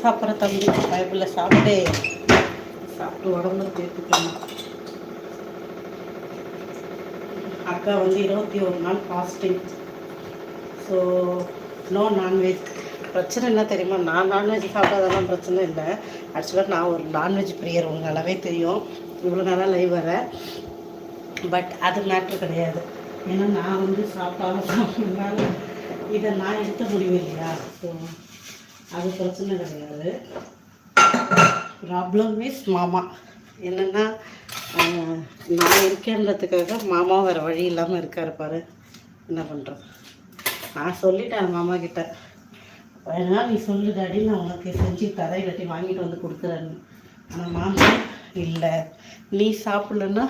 சாப்பிட்ற தம்பி பைபிளில் சாப்பிட்டு உடம்புல சேர்த்துக்கணும். அக்கா வந்து 21 நாள் ஃபாஸ்டிங். So no non veg. பிரச்சனை என்ன தெரியுமா, நான் நான்வெஜ் சாப்பிடாதெல்லாம் பிரச்சனை இல்லை. ஆக்சுவலாக நான் ஒரு நான்வெஜ் பிரியர், உங்களுக்கு நல்லாவே தெரியும். இவ்வளோ நாளாக லைவ் வரேன். பட் அது மேட்ரு கிடையாது. ஏன்னா நான் வந்து சாப்பிட்டாலும் இதை நான் எடுத்த முடிவு இல்லையா. ஸோ அது பிரச்சனை கிடையாது. ப்ராப்ளம் இஸ் மாமா. என்னென்னா நான் இருக்கேன்றதுக்காக மாமா வேறு வழி இல்லாமல் இருக்கார் பாரு. என்ன பண்ணுறது, நான் சொல்லிட்டேன் மாமா கிட்ட, வேணா நீ சொல்லு டாடி, நான் உனக்கு செஞ்சு தரேன், இல்லாட்டி வாங்கிட்டு வந்து கொடுக்குறேன்னு. ஆனால் மாமா இல்லை, நீ சாப்பிட்லன்னா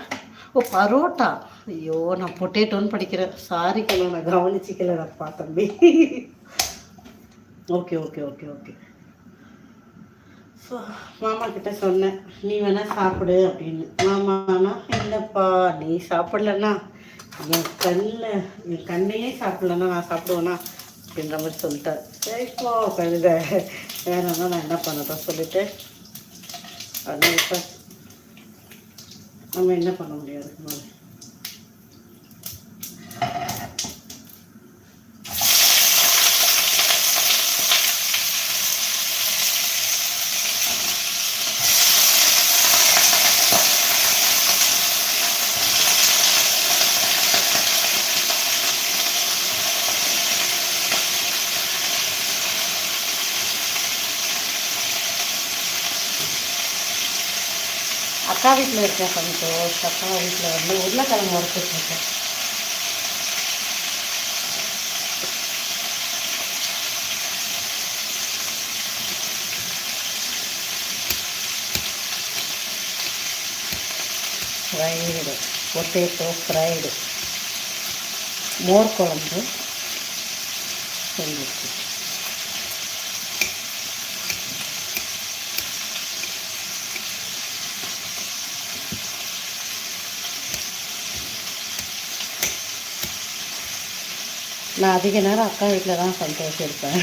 பரோட்டா. ஐயோ, நான் பொட்டேட்டோன்னு படிக்கிறேன். சாரிக்கணும், நான் கவனிச்சிக்கல. நான் தம்பி. Okay okay okay okay. So மாமா கிட்ட சொன்னேன், நீ வேணால் சாப்பிடு அப்படின்னு. மாமானா இல்லைப்பா, நீ சாப்பிட்லன்னா என் கண்ணையே சாப்பிட்லன்னா நான் சாப்பிடுவேனா அப்படின்ற மாதிரி சொல்லிட்டார். சரிப்போ கழுத, வேணும்னா நான் என்ன பண்ணதான் சொல்லிவிட்டு, அதனால் இப்போ நம்ம என்ன பண்ண முடியாது. அக்கா வீட்டில் இருக்கேன் சந்தோஷ். அக்கா வீட்டில் வந்து உருளைக்கிழங்கு வறுத்துட்ருக்கேன். ஃப்ரைடு பொட்டேட்டோ ஃப்ரைடு மோர் குழம்பு செஞ்சிருக்கு. நான் அதிக நேரம் அக்கா வீட்டில் தான் சந்தோஷம் இருப்பேன்.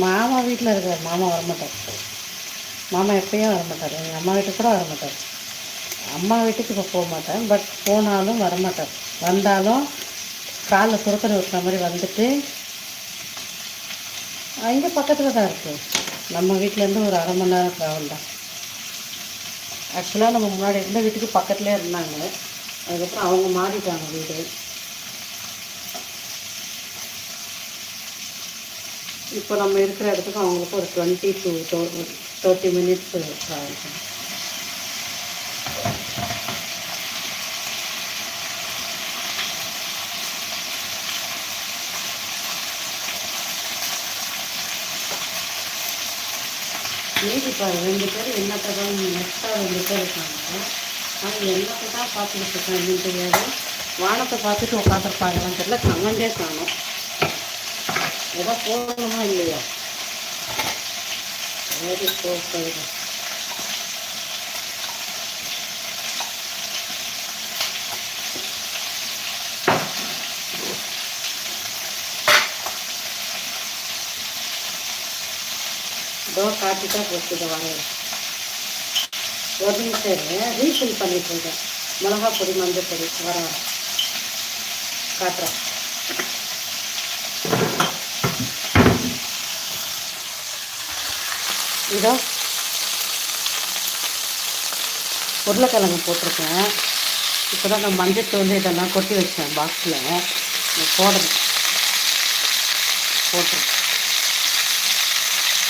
மாமா வீட்டில் இருக்கிற மாமா வரமாட்டார். மாமா எப்பயும் வரமாட்டார். எங்கள் அம்மா வீட்டுக்கு கூட வரமாட்டார். அம்மா வீட்டுக்கு இப்போ போக மாட்டேன், பட் போனாலும் வரமாட்டார். வந்தாலும் காலில் சுரக்கனை ஊற்றுற மாதிரி வந்துட்டு, இங்கே பக்கத்தில் தான் இருக்குது. நம்ம வீட்டிலேருந்து ஒரு 1/2 மணி நேரம் ட்ராவல் தான். ஆக்சுவலாக நம்ம முன்னாடி இருந்த வீட்டுக்கு பக்கத்துலேயே இருந்தாங்க. அதுக்கப்புறம் அவங்க மாறிட்டாங்க வீடு. இப்போ நம்ம இருக்கிற இடத்துக்கு அவங்களுக்கு ஒரு 20 to 30 minutes ட்ராவல் பண்ணும். மீதி பாரு 2 பேர் என்னத்தை தான் நெக்ஸ்ட்டாக 2 பேர் இருக்காங்க. ஆனால் என்னத்தை தான் பார்த்துக்கிட்டு இருக்கேன் அப்படின்னு தெரியாது. வானத்தை பார்த்துட்டு உட்காந்துருப்பாங்களான்னு தெரியல. கமெண்டே காணும். ஏதோ போகணுமா இல்லையா? வெரி போகிறது. இதோ காட்டிட்டா போச்சுது. வாங்க ஒரு நிமிஷம் ரீஃபில் பண்ணிட்டு இருக்கேன். மிளகா பொடி, மஞ்சள் பொடி வர காட்டுறேன். இதோ உருளைக்கிழங்கு போட்டிருக்கேன். இப்போ தான் நான் மஞ்சத்தூள் இதெல்லாம் கொட்டி வச்சேன் பாக்ஸில். போடுறேன், போட்டுருக்கேன்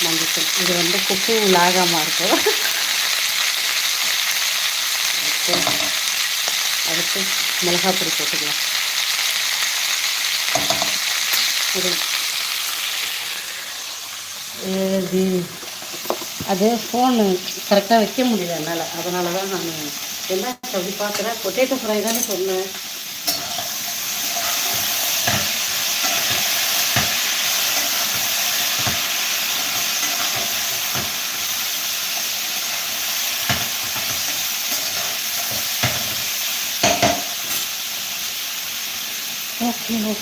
மஞ்சத்தூள். இது வந்து குக்கிங் லாகாமல் இருக்கும். ஓகே, அடுத்து மிளகாப்பொடி போட்டுக்கலாம். அது ஃபோனு கரெக்டாக வைக்க முடியல என்னால். அதனால தான் நான் என்ன சொல்லி பார்க்குறேன். பொட்டேட்டோ ஃப்ரை தானே சொன்னேன். ஓகே.